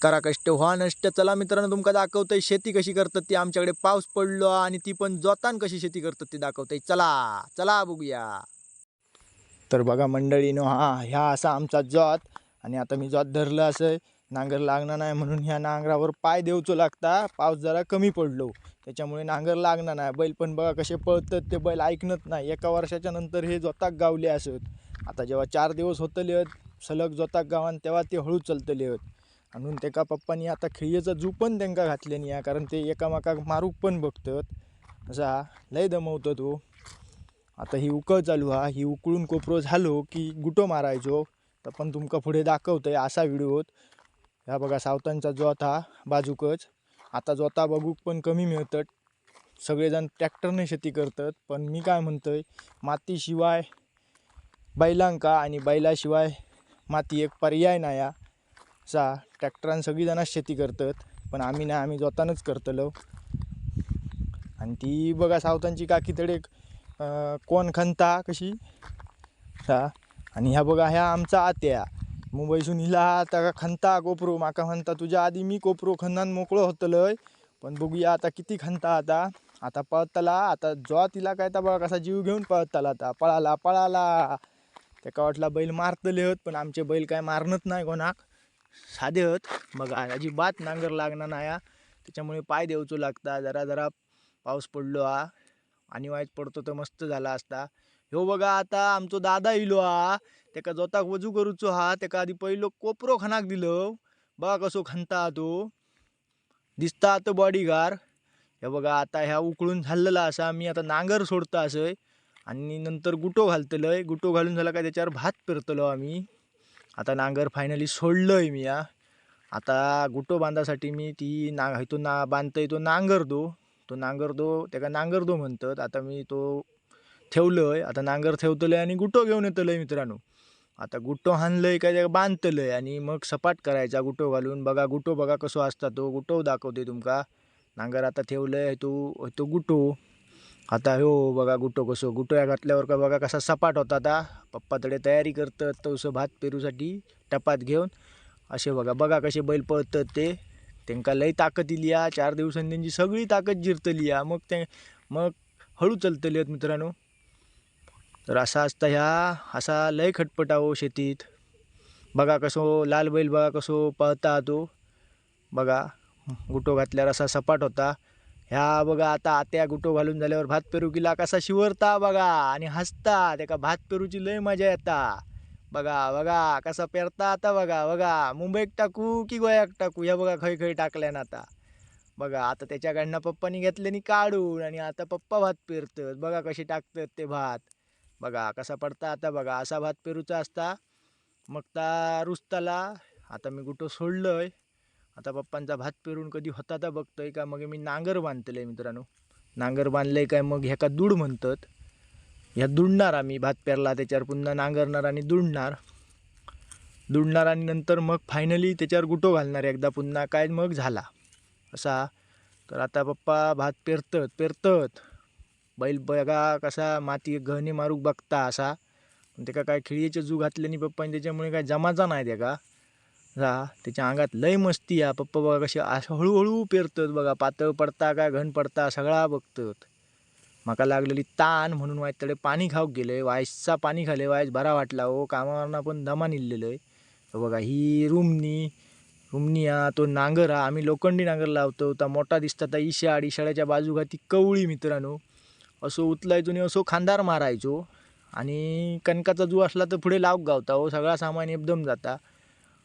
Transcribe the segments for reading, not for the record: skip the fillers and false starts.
करा कष्ट व्हा नष्ट। चला मित्रांनो, तुमका दाखवतंय शेती कशी करतात ती। आमच्याकडे पाऊस पडलो आणि ती पण जोतान कशी शेती करतात ती दाखवतंय। चला चला बघूया। तर बघा मंडळीनो, ह्या असा आमचा जोत आणि आता मी जोत धरलं असं नांगर लागणार नाही म्हणून ह्या नांगरावर पाय देऊचो लागता। पाऊस जरा कमी पडलो त्याच्यामुळे नांगर लागणार नाही। बैल पण बघा कसे पळतात, ते बैल ऐकणत नाही। एका वर्षाच्या नंतर हे जोताक गावले असत। आता जेव्हा 4 दिवस होतले सलग जोताक गावान तेव्हा ते हळू चलतले म्हणून तेका पप्पानी आता खिळीचा जू पण त्यांका घातले नाही, कारण ते एकामेकाक मारूक पण बघतात। असा लय दमवतो तो। आता ही उकळ चालू ही उकळून कोपरो झालो की गुटो मारायचो। तर पण तुमका पुढे दाखवतंय असा व्हिडिओत। ह्या बघा सावतांचा जोत बाजूकच। आता जोता बघूक पण कमी मिळतात, सगळेजण ट्रॅक्टरने शेती करतात। पण मी काय म्हणतोय, मातीशिवाय बैलांका आणि बैलाशिवाय माती एक पर्याय नाही असा। ट्रॅक्टरान सगळीजण शेती करतात पण आम्ही नाही, आम्ही जोतानच करतलो। आणि ती बघा सावतांची काकी तडे कोण खणता कशी आणि ह्या बघा ह्या आमचा आत्या मुंबईसून हिला आता खणता कोपरो। माका म्हणता तुझ्या आधी मी कोपरो खणान मोकळं होतलय, पण बघूया आता किती खणता। आता पळतला, आता जो तिला काय तर बघा कसा जीव घेऊन पळतला। आता पळाला पळाला, त्याका वाटला बैल मारतले होत, पण आमचे बैल काय मारणत नाही कोणाक, साधे होत। बघा अजिबात नांगर लागणार नाही त्याच्यामुळे पाय देऊचो लागता। जरा जरा पाऊस पडलो आणि वाईट पडतो तर मस्त झाला असता। ह्यो बघा आता आमचो दादा इलो त्याका जोताक वजू करूचो त्याका आधी पहिलो कोपरो खणाक दिलो। बघा कसो खणता तो, दिसता तो बॉडीगार। हे बघा आता ह्या उकळून झालेला असा। मी आता नांगर सोडता असय आणि नंतर गुटो घालतलय। गुटो घालून झाला का त्याच्यावर भात पेरतलो आम्ही। आता नांगर फायनली सोडलंय मी आता गुटो बांधासाठी मी ती बांधतोय तो नांगर तो नांगर त्याका नांगर म्हणतात। आता मी तो ठेवलंय, आता नांगर ठेवतलंय आणि गुटो घेऊन येतलंय मित्रांनो। आता गुटो हाणलंय काय त्याला बांधतलंय आणि मग सपाट करायचा गुटो घालून। बघा गुटो बघा कसो असता तो, गुटो दाखवते तुमका। नांगर आता ठेवलंय तो गुटो। आता हो बघा गुटो कसो, गुटो या घातल्यावर का बघा कसा सपाट होता। आता पप्पा तडे तयारी करतात तसं भात पेरूसाठी टपात घेऊन। असे बघा कसे बैल पळतात ते, त्यांका लई ताकद इली 4 दिवसांनी त्यांची सगळी ताकद जिरतली मग हळू चलतली आहेत मित्रांनो। तर असा असता असा लय खटपटावो शेतीत। बघा कसो लाल बैल बघा कसो पळता तो, बघा गुटो घातल्यावर असा सपाट होता। ह्या बघा आता आत्या गुटो घालून झाल्यावर भात पेरू किला कसा शिवरता बघा आणि हसता। त्याका भात पेरूची लय मजा येता। बघा कसा पेरता आता। बघा मुंबईत टाकू की गोयाक टाकू, ह्या बघा खै टाकल्यान आता। बघा आता त्याच्याकडनं पप्पानी घेतल्यानी काढून आणि आता पप्पा भात पेरतात। बघा कसे टाकतात ते भात, बघा कसा पडता आता। बघा असा भात पेरूचा असता मग रुसताला। आता मी गुटो सोडलंय, आता पप्पांचा भात पेरून कधी होता तर बघतोय का। मग मी नांगर बांधतलंय मित्रांनो। नांगर बांधलंय काय मग ह्याका दूड म्हणतात। ह्या दुडणार आम्ही भात पेरला त्याच्यावर पुन्हा नांगरणार आणि दुडणार आणि नंतर मग फायनली त्याच्यावर गुटो घालणार एकदा पुन्हा काय मग झाला असा। तर आता पप्पा भात पेरतात बैल बघा कसा माती गहने मारूक बघता असा। त्याका काय खिळीचे जू घातल्याने पप्पाने, त्याच्यामुळे काय जमाचा नाही त्याका। त्याच्या अंगात लय मस्ती पप्पा बघा कसे हळूहळू पेरतात। बघा पातळ पडता काय घन पडता सगळा बघतात। माका लागलेली ताण म्हणून वाईट तडे पाणी खाऊक गेले, वायसचा पाणी खाले। वायस बरा वाटला हो, कामावरना पण दमा निघलेलं। बघा ही रुमनी तो नांगर आम्ही लोखंडी नांगर लावतो। त्या मोठा दिसता इशाळ्याच्या बाजूका ती कवळी मित्रांनो। असो उचलायचो आणि असो खांदार मारायचो आणि कणकाचा जू असला तर पुढे लावक गावता हो, सगळा सामान एकदम जाता।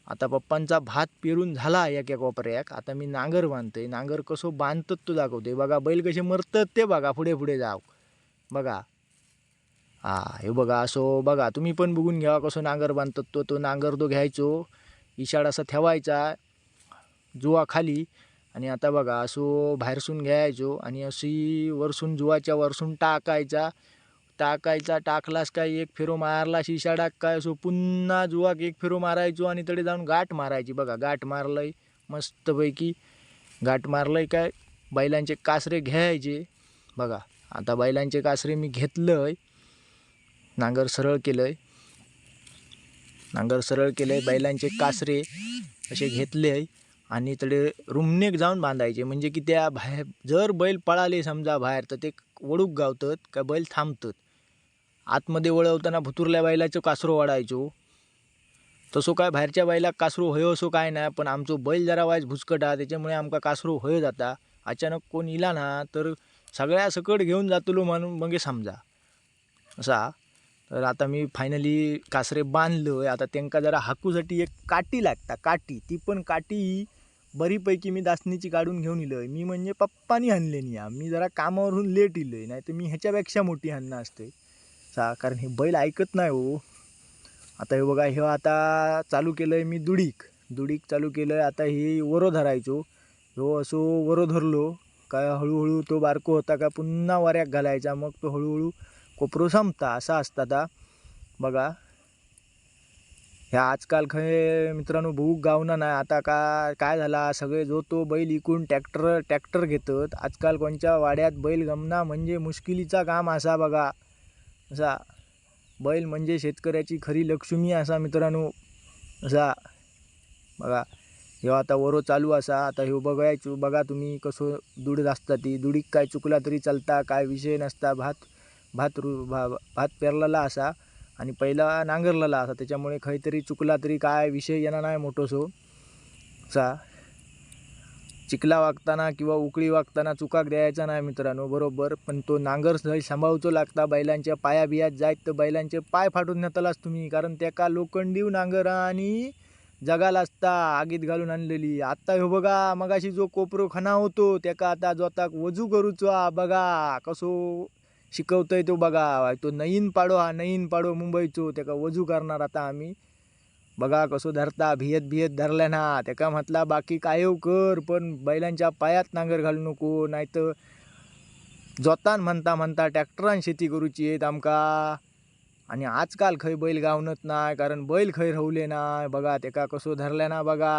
आता पप्पांचा भात पेरून झाला एका कोपऱ्याक। आता मी नांगर बांधतोय, नांगर कसो बांधतात तो दाखवते। बघा बैल कसे मरतात ते बघा पुढे जाव बघा। हे बघा असो बघा, तुम्ही पण बघून घ्या कसो नांगर बांधतात तो नांगर घ्यायचो, इशाड असा ठेवायचा जुवा खाली आणि आता बघा असो बाहेरसून घ्यायचो आणि अशी वरसून जुवाच्या वरसून टाकायचा टाकलास काय एक फेरो मारलास इशाडाक काय असो पुन्हा जुवाक एक फेरो मारायचो आणि तडे जाऊन गाठ मारायची। बघा गाठ मारलंय मस्तपैकी, गाठ मारलंय काय बैलांचे कासरे घ्यायचे। बघा आता बैलांचे कासरे मी घेतलंय, नांगर सरळ केलंय बैलांचे कासरे असे घेतले आणि तडे रुमनेक जाऊन बांधायचे, म्हणजे की त्या बाहेर जर बैल पळाले समजा बाहेर तर ते वडूक गावतात का बैल थांबतात. आतमध्ये वळवताना भुतुरल्या बैलाचं कासरो वाढायचो. तसो काय बाहेरच्या बैलाक कासरू होयो असो काय नाही, पण आमचो बैल जरा वायच भुसकटा त्याच्यामुळे आमका कासरू होय जाता. अचानक कोण इला ना तर सगळ्या सकट घेऊन जातलो म्हणून मग समजा असा. तर आता मी फायनली कासरे बांधलोय. आता त्यांका जरा हाकूसाठी एक काठी लागता, काठी ती पण काठी बरीपैकी मी दासनीची काढून घेऊन इलोय. मी म्हणजे पप्पानी हाणले नाही, मी जरा कामावरून लेट इलोय, नाही तर मी ह्याच्यापेक्षा मोठी हाणणं असते सा, कारण हे बैल ऐकत नाही हो. आता हे बघा, हे आता चालू केलंय मी दुडीक चालू केलंय. आता हे वरो धरायचो, ह्यो असो वरो धरलो काय हळूहळू तो बारको होता का पुन्हा वाऱ्याक घालायचा, मग तो हळूहळू कोपरो संपता असा असता. बघा ह्या आजकाल खय मित्रांनो भूक गावना नाही. आता काय झाला, सगळे जो तो बैल इकून ट्रॅक्टर घेतात. आजकाल कोणच्या वाड्यात बैल गमना म्हणजे मुश्किलीचा काम असा. बघा असा बैल म्हणजे शेतकऱ्याची खरी लक्ष्मी असा मित्रांनो असा. बघा ह्यो आता वरो चालू असा. आता ह्यो बघायचो, बघा तुम्ही कसं दूध असता. ती दुडीक काय चुकला तरी चालता, काय विषय नसता. भात पेरलेला असा आणि पहिला नांगरलेला असा, त्याच्यामुळे काहीतरी चुकला तरी काय विषय येणार नाही मोठोसो असा. चिखला वागताना किंवा उकळी वागताना चुकाक द्यायचा नाही मित्रांनो, बरोबर. पण तो नांगर सांभाळूचो लागता. बैलांच्या पाया बियात जायत तर बैलांचे पाय फाटून नेतालाच तुम्ही, कारण त्याका लोखंडीव नांगर आणि जगाला असता आगीत घालून आणलेली. आता ह्यो बघा मगाशी जो कोपरो खना होतो त्याका आता जोताक वजू करूचो. बघा कसो शिकवतोय तो. बघा तो नईन पाडो मुंबईचो, त्याका वजू करणार आता आम्ही. बघा कसो धरता, भियत धरल्या ना. त्याका म्हटला बाकी काय कर, पण बैलांच्या पायात नांगर घालू नको, नाही तर जोतान म्हणता ट्रॅक्टरान शेती करूची आहेत आमका. आणि आजकाल खय बैल गावनत नाही, कारण बैल खय रवले नाही. बघा त्याका कसो धरल्या ना. बघा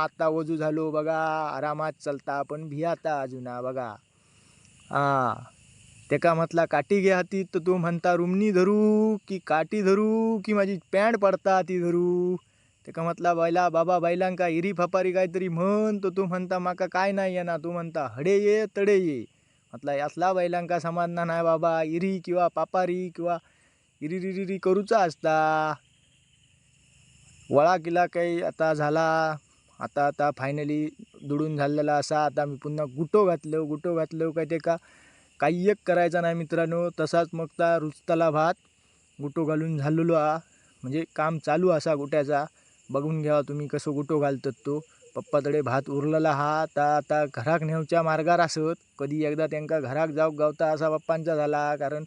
आता वजू झालो. बघा आरामात चालता, पण भियाता अजून. बघा त्याका म्हटला काठी घे हाती, तर तो म्हणता रुमणी धरू की काठी धरू की माझी पॅन्ट पडता ती धरू. त्याका म्हटला बाबा बैलांका हिरी फपारी काहीतरी म्हण, तो म्हणता माका काय नाही येणार. तो म्हणता हडे ये तडे ये. म्हटला यासला बैलांका समाधान नाही बाबा, इरी किंवा पापारी किंवा इरी करूचा असता. वळा किला काही आता झाला. आता फायनली दुडून झालेला असा. आता मी पुन्हा गुटो घातलो काय ते का काही एक करायचा नाही मित्रांनो. तसाच मग ता रुचताला भात गुटो घालून झालेलो म्हणजे काम चालू असा गुट्याचा. बघून घ्यावा तुम्ही कसं गुटो घालतात तो. पप्पाकडे भात उरलेला आता घराक नेवच्या मार्गार असत. कधी एकदा त्यांका घराक जाऊक गावता असा पप्पांचा झाला, कारण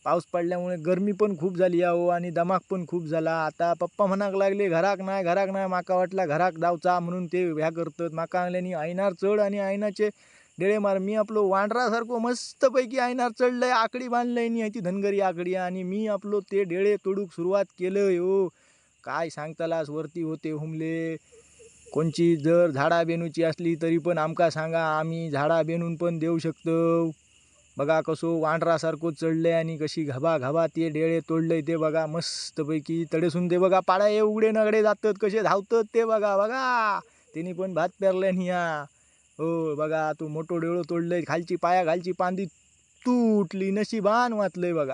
पाऊस पडल्यामुळे गरमी पण खूप झाली आणि दमाक पण खूप झाला. आता पप्पा म्हणाक लागले घराक नाही. माका वाटला घराक जाऊचा म्हणून ते ह्या करतात. माका आणल्यानी आयनार चढ आणि आयनाचे डेळे मार. मी आपलो वांढरासारखो मस्तपैकी आयनार चढलंय, आकडी बांधलंय नी ती धनगरी आकडी, आणि मी आपलो ते डेळे तोडूक सुरुवात केलंय हो. काय सांगतालास, वरती होते हुमले. कोणची जर झाडा बेनूची असली तरी पण आमका सांगा, आम्ही झाडा बेनून पण देऊ शकतो. बघा कसो वांढरासारखो चढलंय आणि कशी घाबा ते डेळे तोडलंय ते. बघा मस्तपैकी तडेसून ते बघा पाडा ये उघडे नगडे जातात, कसे धावतात ते. बघा त्यांनी पण भात पेरले निया हो. बघा तू मोठो डेळो तोडलंय, खालची पाया पांदी तुटली, नशिबान वाचलंय. बघा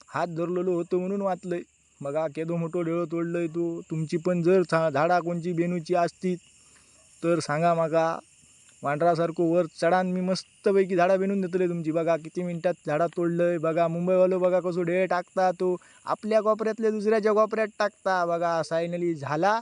हात धरलेलो होतो म्हणून वाचलंय. बघा केदो मोठो डेळो तोडलंय तू. तुमची पण जर झाडा कोणची बेनूची असती तर सांगा माका. वांढरासारखं वर चढान मी मस्तपैकी झाडा बेनून देतले तुमची. बघा किती मिनिटात झाडा तोडलंय. बघा मुंबईवालो बघा कसो डेळे टाकता, तो आपल्या कोपऱ्यातले दुसऱ्याच्या कोपऱ्यात टाकता. बघा फायनली झाला